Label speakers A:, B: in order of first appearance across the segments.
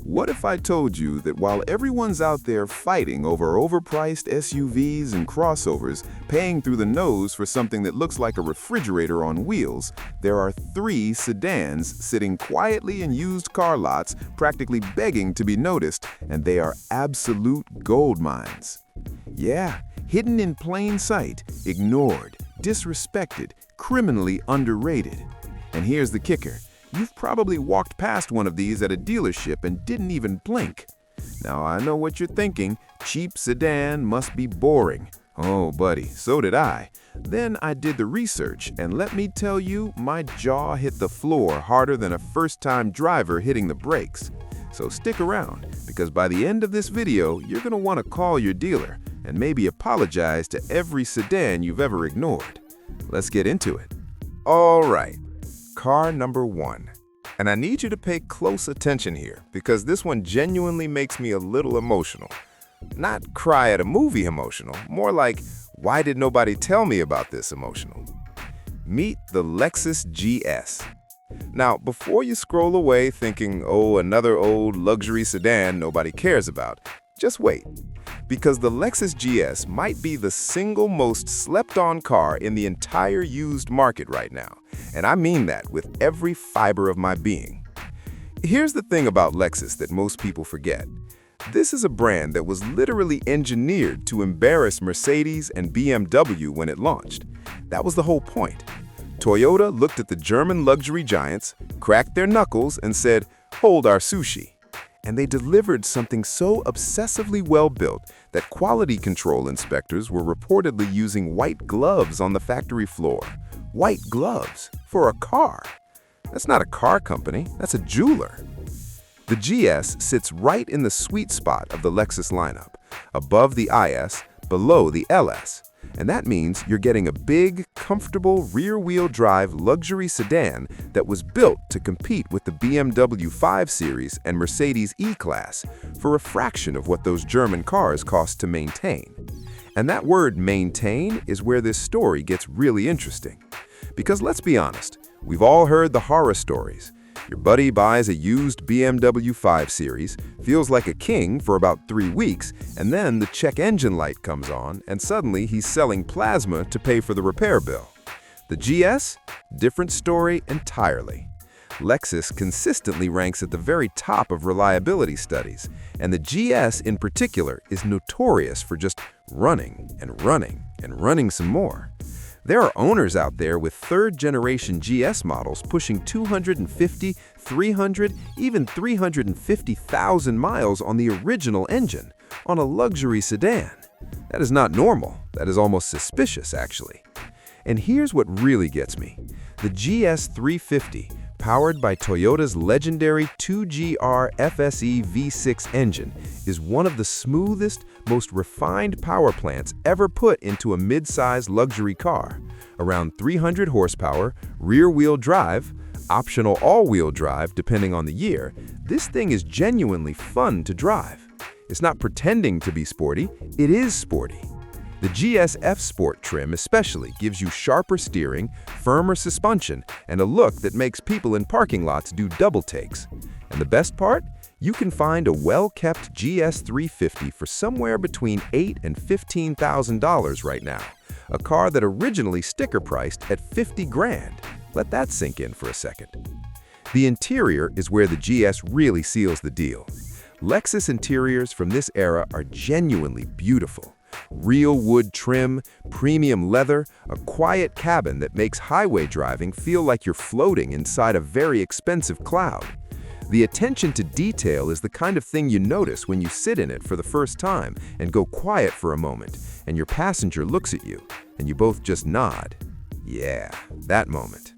A: What if I told you that while everyone's out there fighting over overpriced SUVs and crossovers, paying through the nose for something that looks like a refrigerator on wheels, there are 3 sedans sitting quietly in used car lots, practically begging to be noticed, and they are absolute gold mines. Yeah, hidden in plain sight, ignored, disrespected, criminally underrated. And here's the kicker. You've probably walked past one of these at a dealership and didn't even blink. Now, I know what you're thinking. Cheap sedan must be boring. Oh, buddy, so did I. Then I did the research, and let me tell you, my jaw hit the floor harder than a first-time driver hitting the brakes. So stick around, because by the end of this video, you're going to want to call your dealer and maybe apologize to every sedan you've ever ignored. Let's get into it. All right. Car number 1. And I need you to pay close attention here because this one genuinely makes me a little emotional. Not cry at a movie emotional, more like, why did nobody tell me about this emotional? Meet the Lexus GS. Now, before you scroll away thinking, oh, another old luxury sedan nobody cares about, just wait. Because the Lexus GS might be the single most slept-on car in the entire used market right now. And I mean that with every fiber of my being. Here's the thing about Lexus that most people forget. This is a brand that was literally engineered to embarrass Mercedes and BMW when it launched. That was the whole point. Toyota looked at the German luxury giants, cracked their knuckles, and said, "Hold our sushi." And they delivered something so obsessively well-built that quality control inspectors were reportedly using white gloves on the factory floor. White gloves for a car. That's not a car company, that's a jeweler. The GS sits right in the sweet spot of the Lexus lineup, above the IS, below the LS. And that means you're getting a big, comfortable rear-wheel drive luxury sedan that was built to compete with the BMW 5 Series and Mercedes E-Class for a fraction of what those German cars cost to maintain. And that word maintain is where this story gets really interesting. Because let's be honest, we've all heard the horror stories. Your buddy buys a used BMW 5 Series, feels like a king for about 3 weeks, and then the check engine light comes on, and suddenly he's selling plasma to pay for the repair bill. The GS? Different story entirely. Lexus consistently ranks at the very top of reliability studies, and the GS in particular is notorious for just running and running and running some more. There are owners out there with third-generation GS models pushing 250, 300, even 350,000 miles on the original engine, on a luxury sedan. That is not normal. That is almost suspicious, actually. And here's what really gets me. The GS 350, powered by Toyota's legendary 2GR FSE V6 engine, is one of the smoothest, most refined power plants ever put into a mid-size luxury car. Around 300 horsepower, rear-wheel drive, optional all-wheel drive depending on the year, this thing is genuinely fun to drive. It's not pretending to be sporty, it is sporty. The GS F Sport trim especially gives you sharper steering, firmer suspension, and a look that makes people in parking lots do double takes. And the best part? You can find a well-kept GS 350 for somewhere between $8,000 and $15,000 right now. A car that originally sticker-priced at $50 grand. Let that sink in for a second. The interior is where the GS really seals the deal. Lexus interiors from this era are genuinely beautiful. Real wood trim, premium leather, a quiet cabin that makes highway driving feel like you're floating inside a very expensive cloud. The attention to detail is the kind of thing you notice when you sit in it for the first time and go quiet for a moment, and your passenger looks at you, and you both just nod. Yeah, that moment.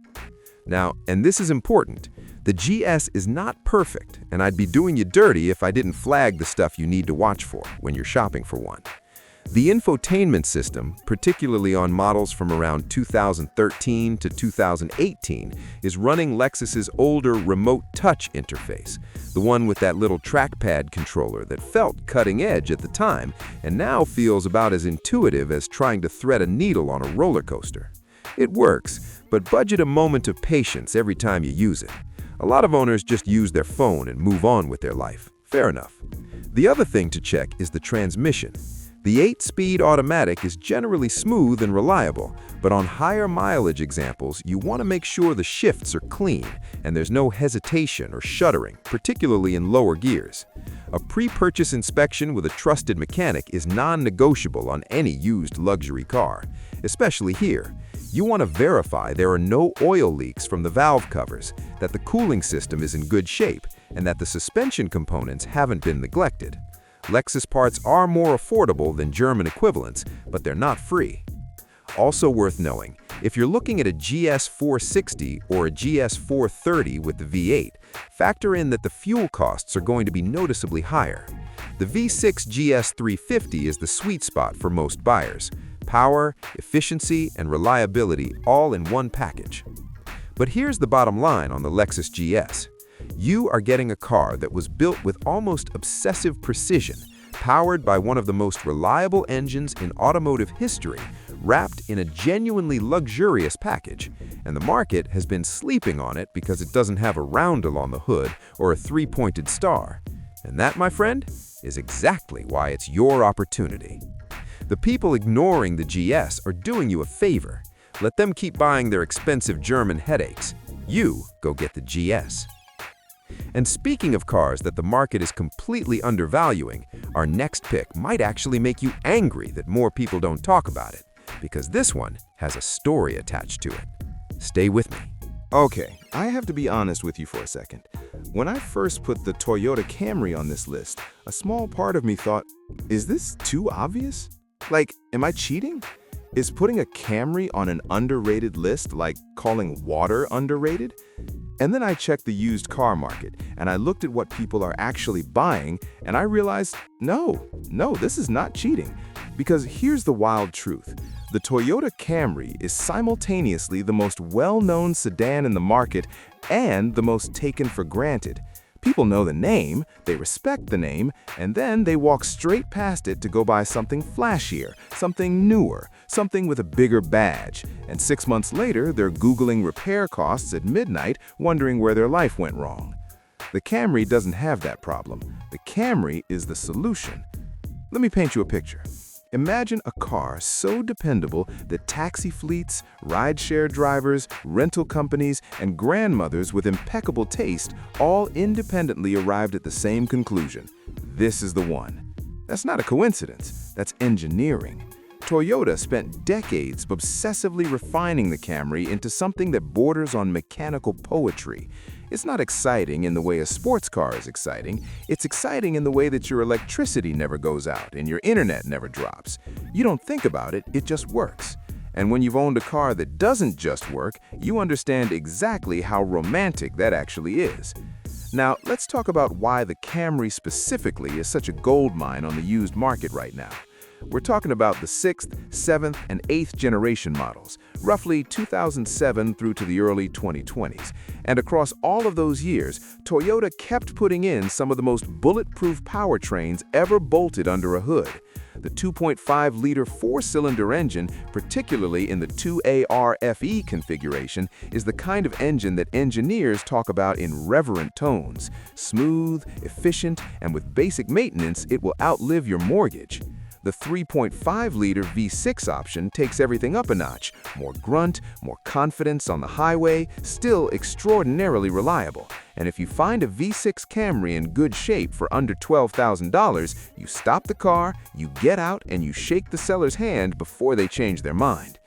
A: Now, and this is important, the GS is not perfect, and I'd be doing you dirty if I didn't flag the stuff you need to watch for when you're shopping for one. The infotainment system, particularly on models from around 2013 to 2018, is running Lexus's older remote touch interface, the one with that little trackpad controller that felt cutting edge at the time and now feels about as intuitive as trying to thread a needle on a roller coaster. It works, but budget a moment of patience every time you use it. A lot of owners just use their phone and move on with their life.
B: Fair enough. The other thing to check is the transmission. The 8-speed automatic is generally smooth and reliable, but on higher mileage examples, you want to make sure the shifts are clean and there's no hesitation or shuddering, particularly in lower gears. A pre-purchase inspection with a trusted mechanic is non-negotiable on any used luxury car, especially here. You want to verify there are no oil leaks from the valve covers, that the cooling system is in good shape, and that the suspension components haven't been neglected. Lexus parts are more affordable than German equivalents, but they're not free. Also worth knowing, if you're looking at a GS 460 or a GS 430 with the V8, factor in that the fuel costs are going to be noticeably higher. The V6 GS 350 is the sweet spot for most buyers. Power, efficiency, and reliability all in one package. But here's the bottom line on the Lexus GS. You are getting a car that was built with almost obsessive precision, powered by one of the most reliable engines in automotive history, wrapped in a genuinely luxurious package, and the market has been sleeping on it because it doesn't have a roundel on the hood or a three-pointed star. And that, my friend, is exactly why it's your opportunity. The people ignoring the GS are doing you a favor. Let them keep buying their expensive German headaches. You go get the GS. And speaking of cars that the market is completely undervaluing, our next pick might actually make you angry that more people don't talk about it, because this one has a story attached to it. Stay with me.
A: Okay, I have to be honest with you for a second. When I first put the Toyota Camry on this list, a small part of me thought, is this too obvious? Like, am I cheating? Is putting a Camry on an underrated list like calling water underrated? And then I checked the used car market, and I looked at what people are actually buying, and I realized, no, this is not cheating. Because here's the wild truth. The Toyota Camry is simultaneously the most well-known sedan in the market and the most taken for granted. People know the name, they respect the name, and then they walk straight past it to go buy something flashier, something newer, something with a bigger badge. And 6 months later, they're Googling repair costs at midnight, wondering where their life went wrong. The Camry doesn't have that problem. The Camry is the solution. Let me paint you a picture. Imagine a car so dependable that taxi fleets, rideshare drivers, rental companies, and grandmothers with impeccable taste all independently arrived at the same conclusion. This is the one. That's not a coincidence. That's engineering. Toyota spent decades obsessively refining the Camry into something that borders on mechanical poetry. It's not exciting in the way a sports car is exciting. It's exciting in the way that your electricity never goes out and your internet never drops. You don't think about it, it just works. And when you've owned a car that doesn't just work, you understand exactly how romantic that actually is. Now, let's talk about why the Camry specifically is such a goldmine on the used market right now. We're talking about the 6th, 7th, and 8th generation models, roughly 2007 through to the early 2020s. And across all of those years, Toyota kept putting in some of the most bulletproof powertrains ever bolted under a hood. The 2.5-liter four-cylinder engine, particularly in the 2AR-FE configuration, is the kind of engine that engineers talk about in reverent tones. Smooth, efficient, and with basic maintenance, it will outlive your mortgage. The 3.5-liter V6 option takes everything up a notch. More grunt, more confidence on the highway, still extraordinarily reliable. And if you find a V6 Camry in good shape for under $12,000, you stop the car, you get out, and you shake the seller's hand before they change their mind.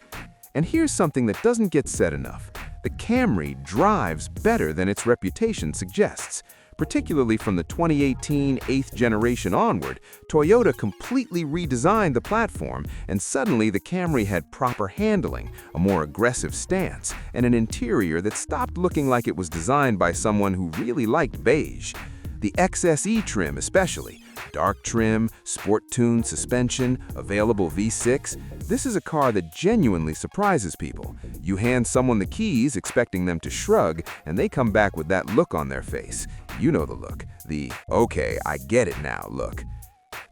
A: And here's something that doesn't get said enough. The Camry drives better than its reputation suggests. Particularly from the 2018 8th generation onward, Toyota completely redesigned the platform, and suddenly the Camry had proper handling, a more aggressive stance, and an interior that stopped looking like it was designed by someone who really liked beige. The XSE trim especially, dark trim, sport-tuned suspension, available V6, this is a car that genuinely surprises people. You hand someone the keys expecting them to shrug, and they come back with that look on their face. You know the look, the "okay, I get it now" look.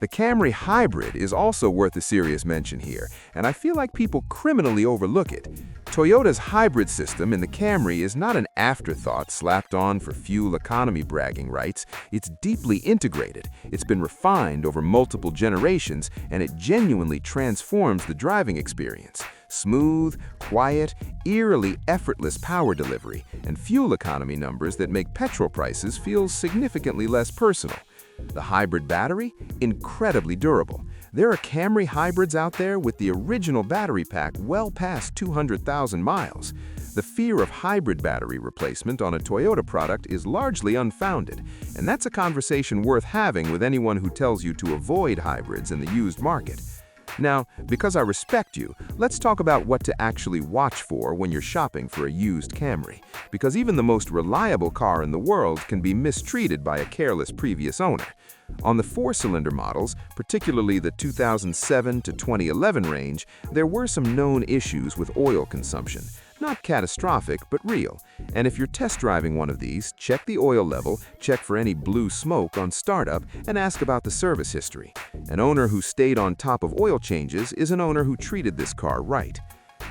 A: The Camry Hybrid is also worth a serious mention here, and I feel like people criminally overlook it.
B: Toyota's hybrid system in the Camry is not an afterthought slapped on for fuel economy bragging rights. It's deeply integrated. It's been refined over multiple generations, and it genuinely transforms the driving experience. Smooth, quiet, eerily effortless power delivery, and fuel economy numbers that make petrol prices feel significantly less personal. The hybrid battery? Incredibly durable. There are Camry hybrids out there with the original battery pack well past 200,000 miles. The fear of hybrid battery replacement on a Toyota product is largely unfounded, and that's a conversation worth having with anyone who tells you to avoid hybrids in the used market. Now, because I respect you, let's talk about what to actually watch for when you're shopping for a used Camry, because even the most reliable car in the world can be mistreated by a careless previous owner. On the four-cylinder models, particularly the 2007 to 2011 range, there were some known issues with oil consumption. Not catastrophic, but real. And if you're test driving one of these, check the oil level, check for any blue smoke on startup, and ask about the service history. An owner who stayed on top of oil changes is an owner who treated this car right.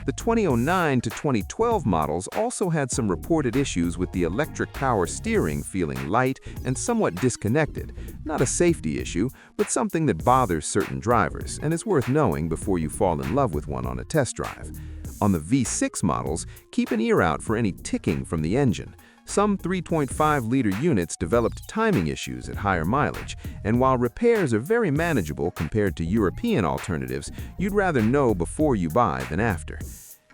B: The 2009 to 2012 models also had some reported issues with the electric power steering feeling light and somewhat disconnected. Not a safety issue, but something that bothers certain drivers and is worth knowing before you fall in love with one on a test drive. On the V6 models, keep an ear out for any ticking from the engine. Some 3.5-liter units developed timing issues at higher mileage, and while repairs are very manageable compared to European alternatives, you'd rather know before you buy than after.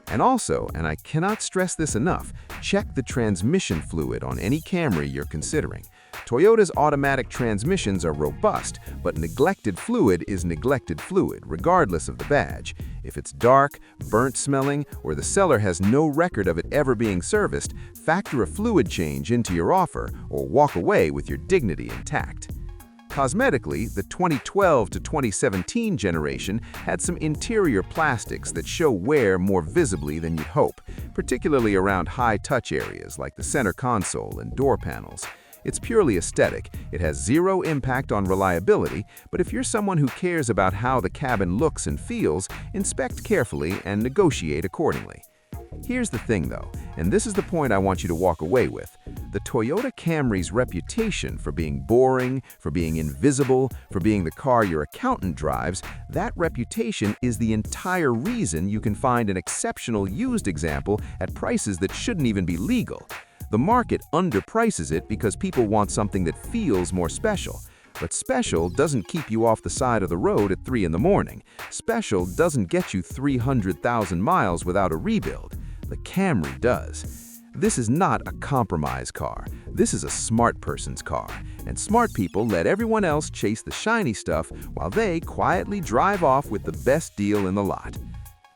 B: And also, and I cannot stress this enough, check the transmission fluid on any Camry you're considering. Toyota's automatic transmissions are robust, but neglected fluid is neglected fluid, regardless of the badge. If it's dark, burnt-smelling, or the seller has no record of it ever being serviced, factor a fluid change into your offer or walk away with your dignity intact. Cosmetically, the 2012 to 2017 generation had some interior plastics that show wear more visibly than you'd hope, particularly around high-touch areas like the center console and door panels. It's purely aesthetic, it has zero impact on reliability, but if you're someone who cares about how the cabin looks and feels, inspect carefully and negotiate accordingly. Here's the thing though, and this is the point I want you to walk away with. The Toyota Camry's reputation for being boring, for being invisible, for being the car your accountant drives, that reputation is the entire reason you can find an exceptional used example at prices that shouldn't even be legal. The market underprices it because people want something that feels more special. But special doesn't keep you off the side of the road at 3 in the morning. Special doesn't get you 300,000 miles without a rebuild. The Camry does. This is not a compromise car. This is a smart person's car. And smart people let everyone else chase the shiny stuff while they quietly drive off with the best deal in the lot.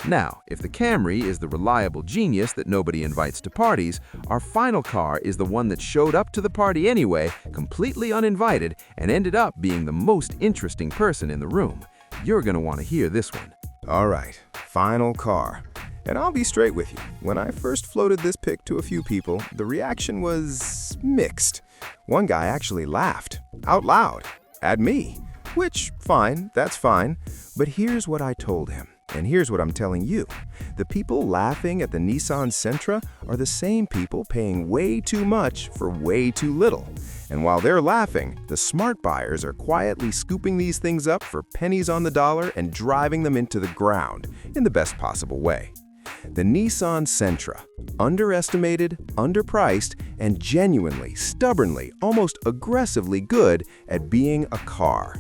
B: Now, if the Camry is the reliable genius that nobody invites to parties, our final car is the one that showed up to the party anyway, completely uninvited, and ended up being the most interesting person in the room. You're going to want to hear this one.
A: All right, final car. And I'll be straight with you. When I first floated this pic to a few people, the reaction was mixed. One guy actually laughed, out loud, at me. Which, fine, that's fine. But here's what I told him. And here's what I'm telling you. The people laughing at the Nissan Sentra are the same people paying way too much for way too little. And while they're laughing, the smart buyers are quietly scooping these things up for pennies on the dollar and driving them into the ground in the best possible way. The Nissan Sentra, underestimated, underpriced, and genuinely, stubbornly, almost aggressively good at being a car.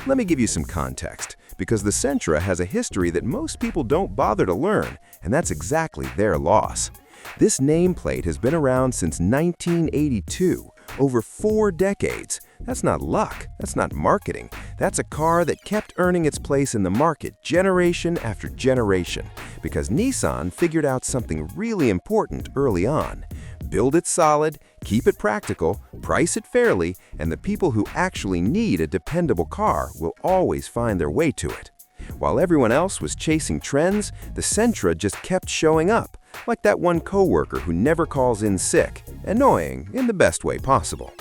A: Let me give you some context, because the Sentra has a history that most people don't bother to learn, and that's exactly their loss. This nameplate has been around since 1982, over 4 decades. That's not luck, that's not marketing. That's a car that kept earning its place in the market generation after generation, because Nissan figured out something really important early on. Build it solid, keep it practical, price it fairly, and the people who actually need a dependable car will always find their way to it. While everyone else was chasing trends, the Sentra just kept showing up, like that one coworker who never calls in sick, annoying in the best way possible.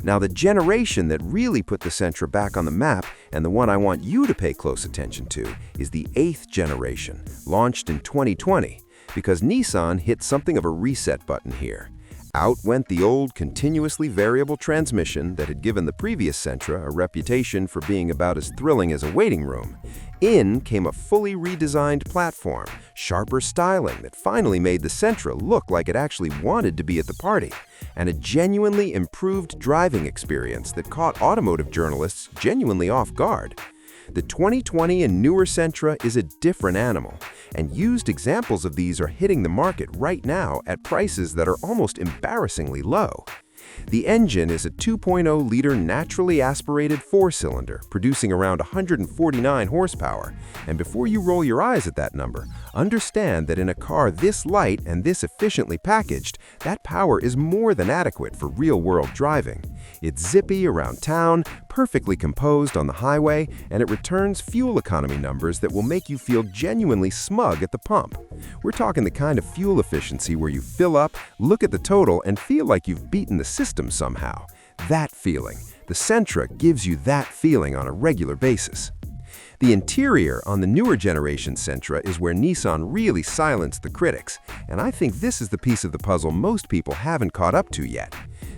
A: Now, the generation that really put the Sentra back on the map, and the one I want you to pay close attention to, is the 8th generation, launched in 2020.
B: because Nissan hit something of a reset button here. Out went the old continuously variable transmission that had given the previous Sentra a reputation for being about as thrilling as a waiting room. In came a fully redesigned platform, sharper styling that finally made the Sentra look like it actually wanted to be at the party, and a genuinely improved driving experience that caught automotive journalists genuinely off guard. The 2020 and newer Sentra is a different animal, and used examples of these are hitting the market right now at prices that are almost embarrassingly low. The engine is a 2.0-liter naturally aspirated four-cylinder, producing around 149 horsepower. And before you roll your eyes at that number, understand that in a car this light and this efficiently packaged, that power is more than adequate for real-world driving. It's zippy around town, perfectly composed on the highway, and it returns fuel economy numbers that will make you feel genuinely smug at the pump. We're talking the kind of fuel efficiency where you fill up, look at the total, and feel like you've beaten the system somehow. That feeling. The Sentra gives you that feeling on a regular basis. The interior on the newer generation Sentra is where Nissan really silenced the critics, and I think this is the piece of the puzzle most people haven't caught up to yet.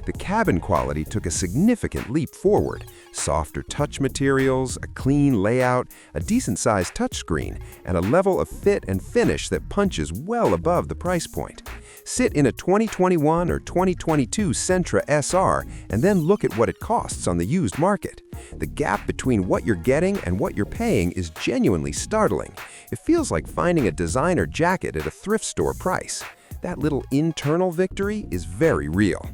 B: The cabin quality took a significant leap forward. Softer touch materials, a clean layout, a decent-sized touchscreen, and a level of fit and finish that punches well above the price point. Sit in a 2021 or 2022 Sentra SR and then look at what it costs on the used market. The gap between what you're getting and what you're paying is genuinely startling. It feels like finding a designer jacket at a thrift store price. That little internal victory is very real.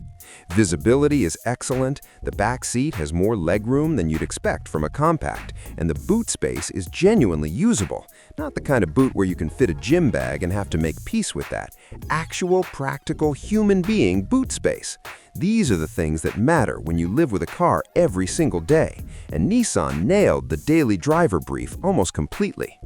B: Visibility is excellent, the back seat has more legroom than you'd expect from a compact, and the boot space is genuinely usable. Not the kind of boot where you can fit a gym bag and have to make peace with that. Actual, practical, human being boot space. These are the things that matter when you live with a car every single day, and Nissan nailed the daily driver brief almost completely.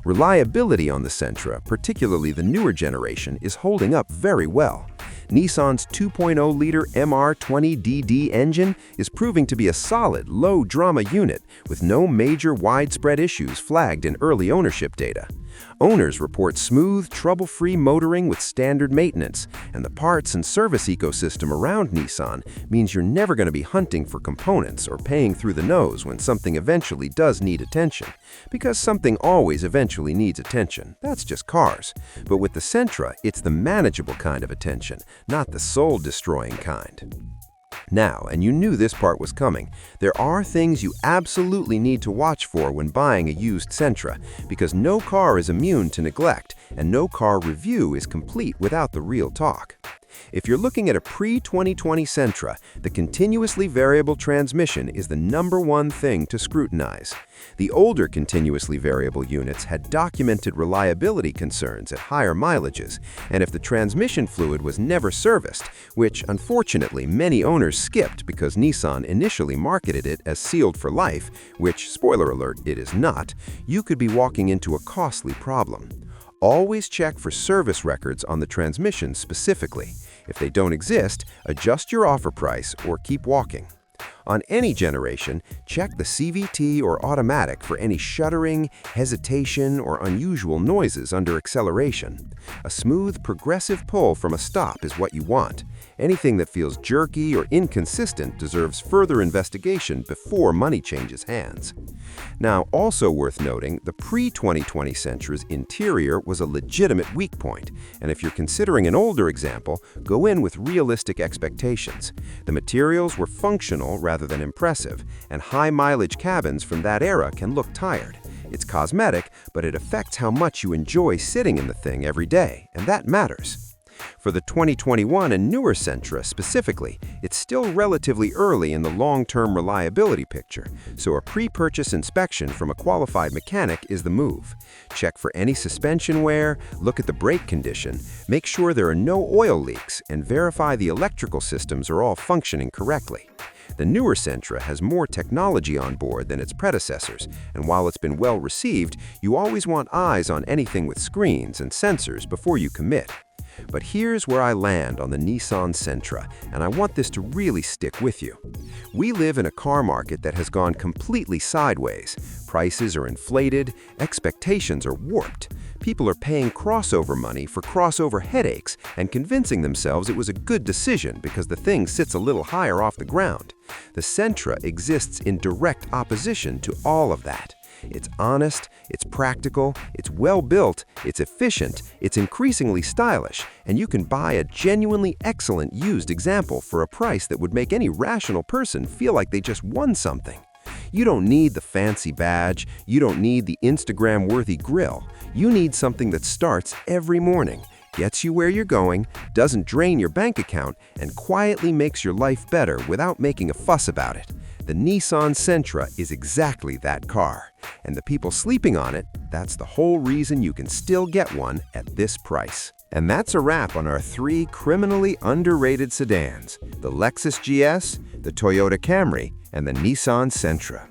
B: Reliability on the Sentra, particularly the newer generation, is holding up very well. Nissan's 2.0-liter MR20DD engine is proving to be a solid, low-drama unit with no major widespread issues flagged in early ownership data. Owners report smooth, trouble-free motoring with standard maintenance, and the parts and service ecosystem around Nissan means you're never going to be hunting for components or paying through the nose when something eventually does need attention. Because something always eventually needs attention. That's just cars. But with the Sentra, it's the manageable kind of attention, not the soul-destroying kind. Now, and you knew this part was coming, there are things you absolutely need to watch for when buying a used Sentra, because no car is immune to neglect, and no car review is complete without the real talk. If you're looking at a pre-2020 Sentra, the continuously variable transmission is the #1 thing to scrutinize. The older continuously variable units had documented reliability concerns at higher mileages, and if the transmission fluid was never serviced, which unfortunately many owners skipped because Nissan initially marketed it as sealed for life, which, spoiler alert, it is not, you could be walking into a costly problem. Always check for service records on the transmission specifically. If they don't exist, adjust your offer price or keep walking. On any generation, check the CVT or automatic for any shuddering, hesitation, or unusual noises under acceleration. A smooth, progressive pull from a stop is what you want. Anything that feels jerky or inconsistent deserves further investigation before money changes hands. Now, also worth noting, the pre-2020 Sentra's interior was a legitimate weak point, and if you're considering an older example, go in with realistic expectations. The materials were functional rather than impressive, and high-mileage cabins from that era can look tired. It's cosmetic, but it affects how much you enjoy sitting in the thing every day, and that matters. For the 2021 and newer Sentra specifically, it's still relatively early in the long-term reliability picture, so a pre-purchase inspection from a qualified mechanic is the move. Check for any suspension wear, look at the brake condition, make sure there are no oil leaks, and verify the electrical systems are all functioning correctly. The newer Sentra has more technology on board than its predecessors, and while it's been well received, you always want eyes on anything with screens and sensors before you commit. But here's where I land on the Nissan Sentra, and I want this to really stick with you. We live in a car market that has gone completely sideways. Prices are inflated, expectations are warped. People are paying crossover money for crossover headaches and convincing themselves it was a good decision because the thing sits a little higher off the ground. The Sentra exists in direct opposition to all of that. It's honest, it's practical, it's well-built, it's efficient, it's increasingly stylish, and you can buy a genuinely excellent used example for a price that would make any rational person feel like they just won something. You don't need the fancy badge, you don't need the Instagram-worthy grill. You need something that starts every morning, gets you where you're going, doesn't drain your bank account, and quietly makes your life better without making a fuss about it. The Nissan Sentra is exactly that car. And the people sleeping on it, that's the whole reason you can still get one at this price. And that's a wrap on our 3 criminally underrated sedans, the Lexus GS, the Toyota Camry, and the Nissan Sentra.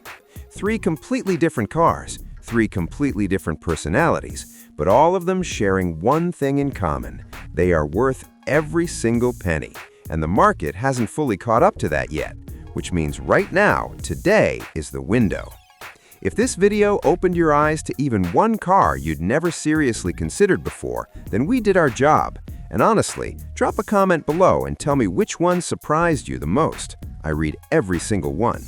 B: 3 completely different cars, 3 completely different personalities, but all of them sharing one thing in common. They are worth every single penny, and the market hasn't fully caught up to that yet, which means right now, today is the window. If this video opened your eyes to even one car you'd never seriously considered before, then we did our job. And honestly, drop a comment below and tell me which one surprised you the most. I read every single one.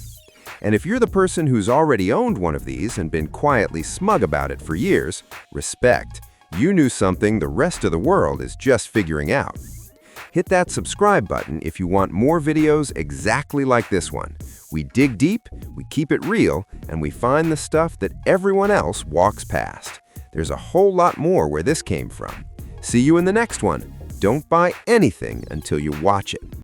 B: And if you're the person who's already owned one of these and been quietly smug about it for years, respect. You knew something the rest of the world is just figuring out. Hit that subscribe button if you want more videos exactly like this one. We dig deep, we keep it real, and we find the stuff that everyone else walks past. There's a whole lot more where this came from. See you in the next one. Don't buy anything until you watch it.